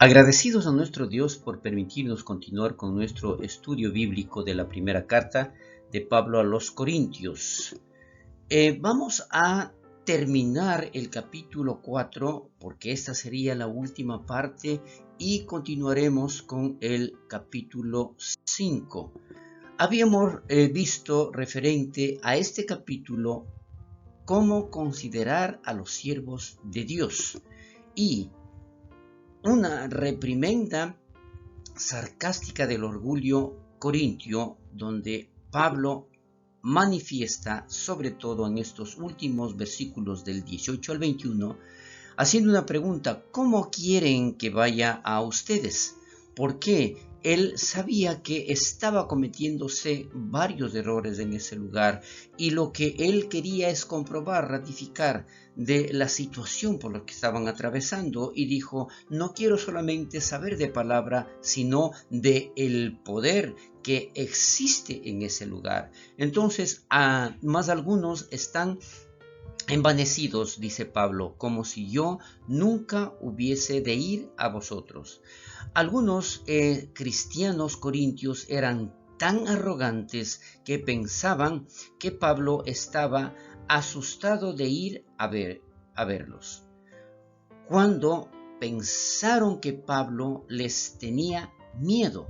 Agradecidos a nuestro Dios por permitirnos continuar con nuestro estudio bíblico de la primera carta de Pablo a los Corintios. Vamos a terminar el capítulo 4 porque esta sería la última parte y continuaremos con el capítulo 5. Habíamos visto referente a este capítulo cómo considerar a los siervos de Dios y una reprimenda sarcástica del orgullo corintio, donde Pablo manifiesta, sobre todo en estos últimos versículos del 18 al 21, haciendo una pregunta: ¿cómo quieren que vaya a ustedes? Porque él sabía que estaba cometiéndose varios errores en ese lugar y lo que él quería es comprobar, ratificar de la situación por la que estaban atravesando, y dijo: no quiero solamente saber de palabra, sino de el poder que existe en ese lugar. Entonces, más algunos están envanecidos, dice Pablo, como si yo nunca hubiese de ir a vosotros. Algunos cristianos corintios eran tan arrogantes que pensaban que Pablo estaba asustado de ir a verlos, cuando pensaron que Pablo les tenía miedo.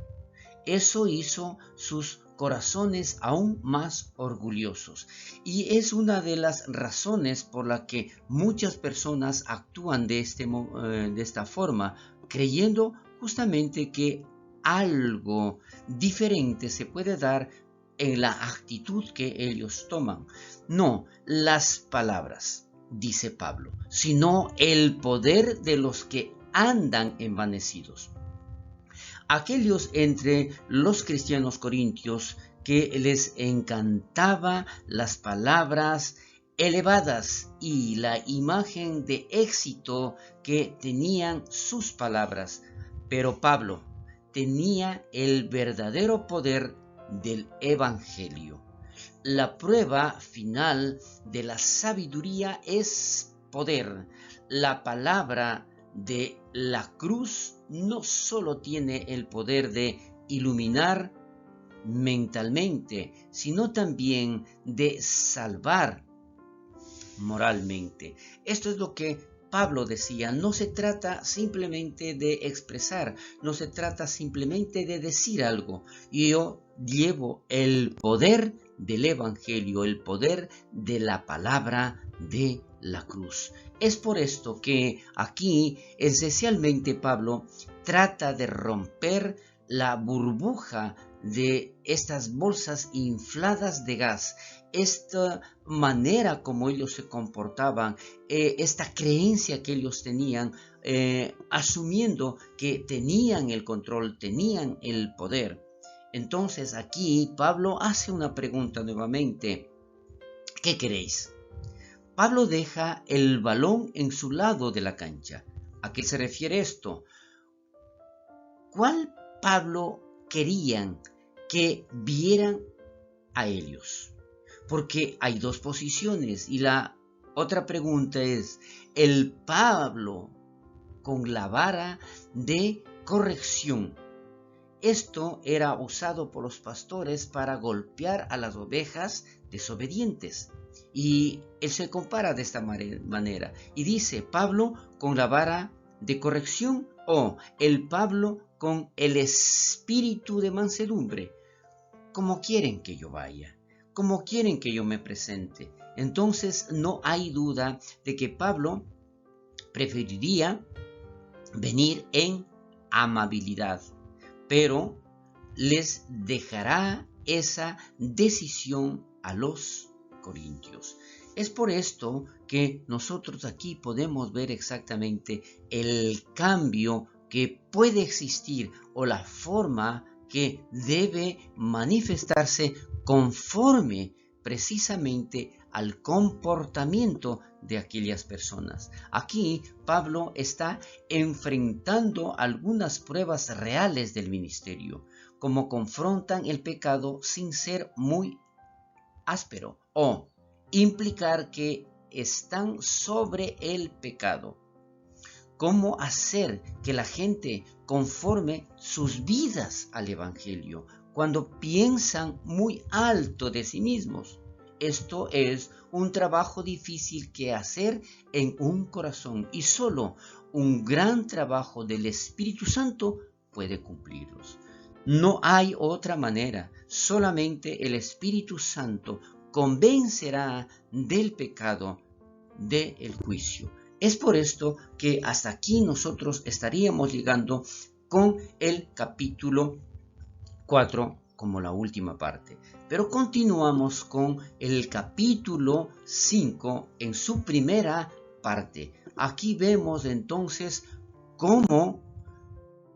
Eso hizo sus corazones aún más orgullosos, y es una de las razones por la que muchas personas actúan de esta forma, creyendo justamente que algo diferente se puede dar en la actitud que ellos toman. No las palabras, dice Pablo, sino el poder de los que andan envanecidos. Aquellos entre los cristianos corintios que les encantaba las palabras elevadas y la imagen de éxito que tenían sus palabras, pero Pablo tenía el verdadero poder del evangelio. La prueba final de la sabiduría es poder. La palabra de la cruz no solo tiene el poder de iluminar mentalmente, sino también de salvar moralmente. Esto es lo que Pablo decía: no se trata simplemente de expresar, no se trata simplemente de decir algo. Yo llevo el poder del evangelio, el poder de la palabra de la cruz. Es por esto que aquí esencialmente Pablo trata de romper la burbuja de estas bolsas infladas de gas, esta manera como ellos se comportaban, esta creencia que ellos tenían, asumiendo que tenían el control, tenían el poder. Entonces aquí Pablo hace una pregunta nuevamente: ¿qué queréis? Pablo deja el balón en su lado de la cancha. ¿A qué se refiere esto? ¿Cuál Pablo querían que vieran a ellos? Porque hay dos posiciones, y la otra pregunta es: el Pablo con la vara de corrección. Esto era usado por los pastores para golpear a las ovejas desobedientes. Y él se compara de esta manera y dice: Pablo con la vara de corrección, o el Pablo con el espíritu de mansedumbre. ¿Cómo quieren que yo vaya? ¿Cómo quieren que yo me presente? Entonces no hay duda de que Pablo preferiría venir en amabilidad, pero les dejará esa decisión a los corintios. Es por esto que nosotros aquí podemos ver exactamente el cambio que puede existir, o la forma que debe manifestarse conforme precisamente al comportamiento de aquellas personas. Aquí Pablo está enfrentando algunas pruebas reales del ministerio, como confrontan el pecado sin ser muy áspero o implicar que están sobre el pecado. cómo hacer que la gente conforme sus vidas al Evangelio, cuando piensan muy alto de sí mismos. Esto es un trabajo difícil que hacer en un corazón y solo un gran trabajo del Espíritu Santo puede cumplirlos. No hay otra manera, solamente el Espíritu Santo convencerá del pecado, del juicio. Es por esto que hasta aquí nosotros estaríamos llegando con el capítulo 4 como la última parte. Pero continuamos con el capítulo 5 en su primera parte. Aquí vemos entonces cómo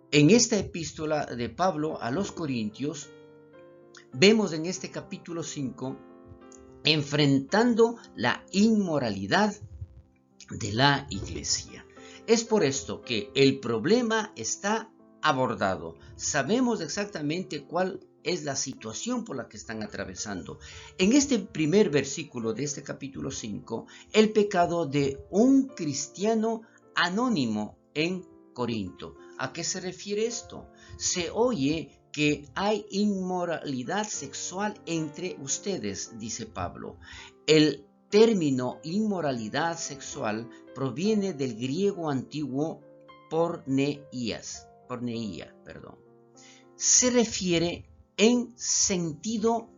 en esta epístola de Pablo a los Corintios, vemos en este capítulo 5 enfrentando la inmoralidad de la iglesia. Es por esto que el problema está abordado. Sabemos exactamente cuál es la situación por la que están atravesando. En este primer versículo de este capítulo 5, el pecado de un cristiano anónimo en Corinto. ¿A qué se refiere esto? Se oye que hay inmoralidad sexual entre ustedes, dice Pablo. El término inmoralidad sexual proviene del griego antiguo porneia. Se refiere en sentido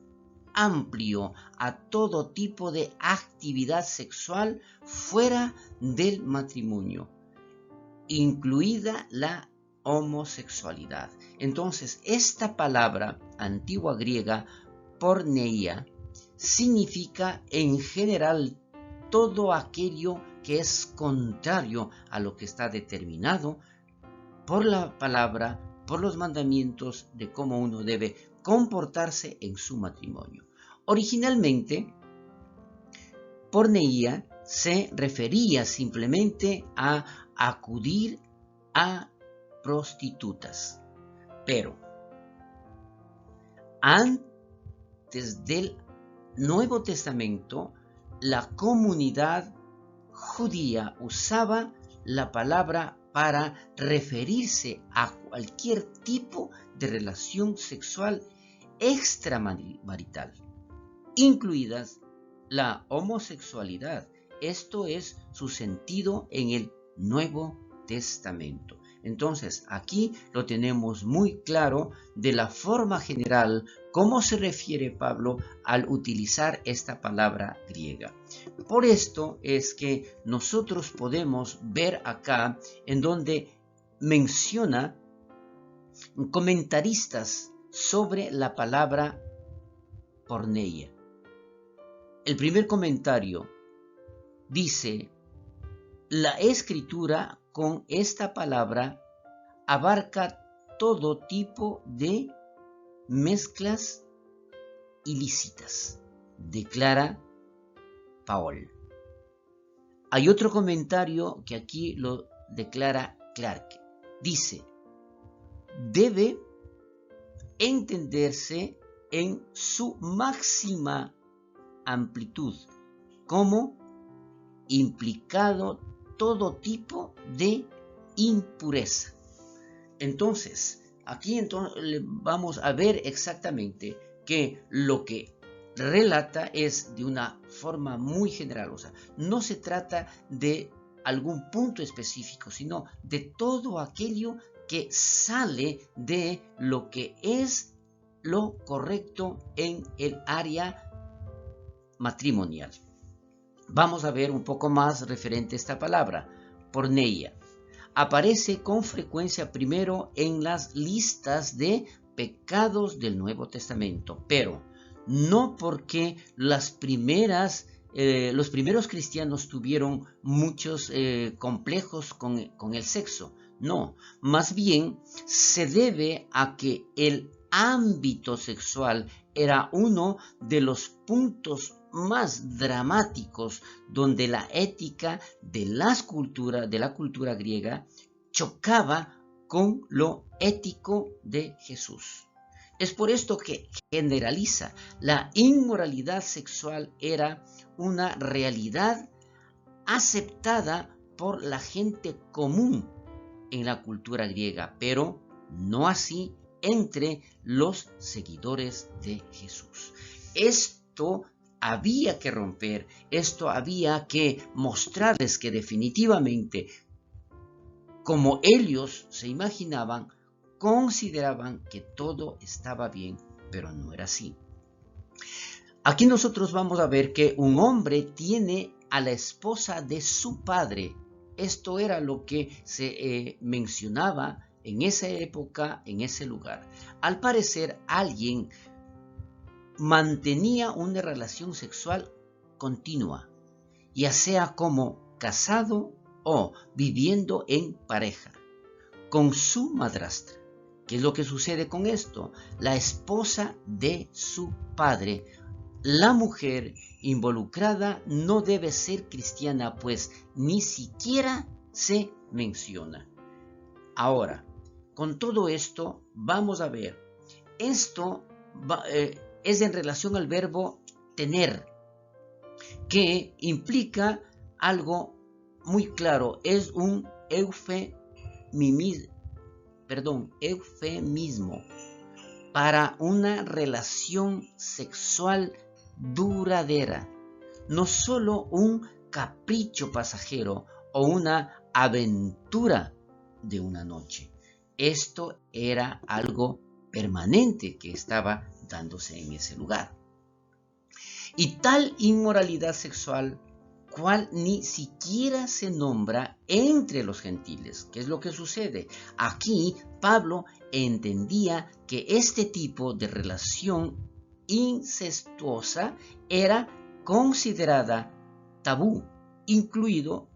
amplio a todo tipo de actividad sexual fuera del matrimonio, incluida la homosexualidad. Entonces, esta palabra antigua griega, porneia, significa en general todo aquello que es contrario a lo que está determinado por la palabra, por los mandamientos de cómo uno debe comportarse en su matrimonio. Originalmente, porneia se refería simplemente a acudir a prostitutas. Pero antes del Nuevo Testamento, la comunidad judía usaba la palabra para referirse a cualquier tipo de relación sexual extramarital, incluidas la homosexualidad. Esto es su sentido en el Nuevo Testamento. Entonces, aquí lo tenemos muy claro de la forma general cómo se refiere Pablo al utilizar esta palabra griega. Por esto es que nosotros podemos ver acá en donde menciona comentaristas sobre la palabra porneia. El primer comentario dice: la escritura con esta palabra abarca todo tipo de mezclas ilícitas, declara Paul. Hay otro comentario que aquí lo declara Clark. Dice: debe entenderse en su máxima amplitud como implicado todo tipo de impureza. Entonces, aquí vamos a ver exactamente que lo que relata es de una forma muy general, o sea, no se trata de algún punto específico, sino de todo aquello que sale de lo que es lo correcto en el área matrimonial. Vamos a ver un poco más referente a esta palabra, porneia. Aparece con frecuencia primero en las listas de pecados del Nuevo Testamento, pero no porque los primeros cristianos tuvieron muchos complejos con el sexo. No, más bien se debe a que el ámbito sexual era uno de los puntos más dramáticos donde la ética de la cultura griega chocaba con lo ético de Jesús. Es por esto que generaliza. La inmoralidad sexual era una realidad aceptada por la gente común en la cultura griega, pero no así entre los seguidores de Jesús. Esto había que romper, esto había que mostrarles que definitivamente, como ellos se imaginaban, consideraban que todo estaba bien, pero no era así. Aquí nosotros vamos a ver que un hombre tiene a la esposa de su padre. Esto era lo que se mencionaba en esa época, en ese lugar. Al parecer, alguien mantenía una relación sexual continua, ya sea como casado o viviendo en pareja, con su madrastra. ¿Qué es lo que sucede con esto? La esposa de su padre. La mujer involucrada no debe ser cristiana, pues ni siquiera se menciona. Ahora, con todo esto, vamos a ver. Esto es en relación al verbo tener, que implica algo muy claro. Es un eufemismo para una relación sexual duradera, no solo un capricho pasajero o una aventura de una noche. Esto era algo permanente que estaba dándose en ese lugar. Y tal inmoralidad sexual, cual ni siquiera se nombra entre los gentiles. ¿Qué es lo que sucede? Aquí Pablo entendía que este tipo de relación incestuosa era considerada tabú, incluido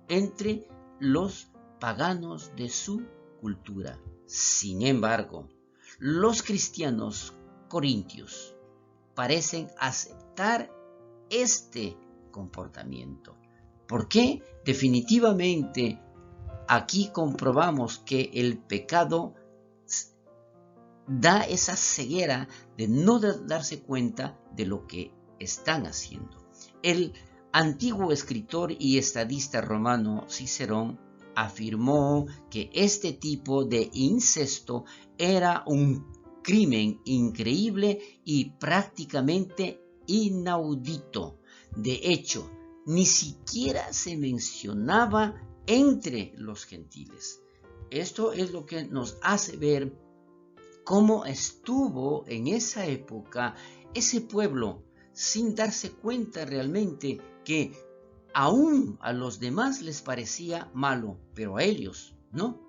entre los paganos de su cultura. Sin embargo, los cristianos corintios parecen aceptar este comportamiento. ¿Por qué? Definitivamente aquí comprobamos que el pecado da esa ceguera de no darse cuenta de lo que están haciendo. El antiguo escritor y estadista romano Cicerón afirmó que este tipo de incesto era un crimen increíble y prácticamente inaudito. De hecho, ni siquiera se mencionaba entre los gentiles. Esto es lo que nos hace ver cómo estuvo en esa época ese pueblo sin darse cuenta realmente que aún a los demás les parecía malo, pero a ellos no.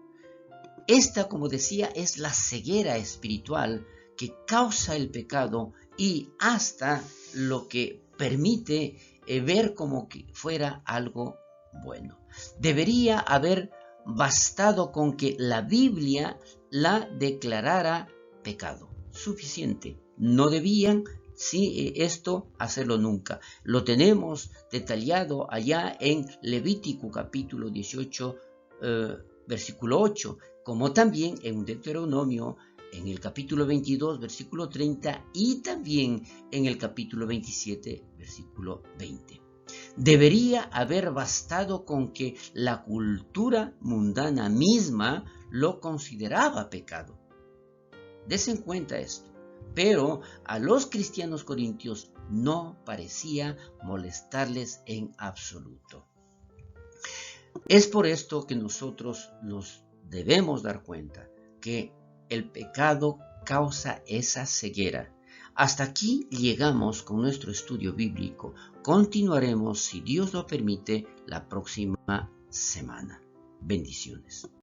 Esta, como decía, es la ceguera espiritual que causa el pecado y hasta lo que permite ver como que fuera algo bueno. Debería haber bastado con que la Biblia la declarara pecado. Suficiente. No debían esto hacerlo nunca. Lo tenemos detallado allá en Levítico capítulo 18, versículo 8, como también en Deuteronomio en el capítulo 22, versículo 30 y también en el capítulo 27, versículo 20. Debería haber bastado con que la cultura mundana misma lo consideraba pecado. Desen cuenta esto. Pero a los cristianos corintios no parecía molestarles en absoluto. Es por esto que nosotros nos debemos dar cuenta que el pecado causa esa ceguera. Hasta aquí llegamos con nuestro estudio bíblico. Continuaremos, si Dios lo permite, la próxima semana. Bendiciones.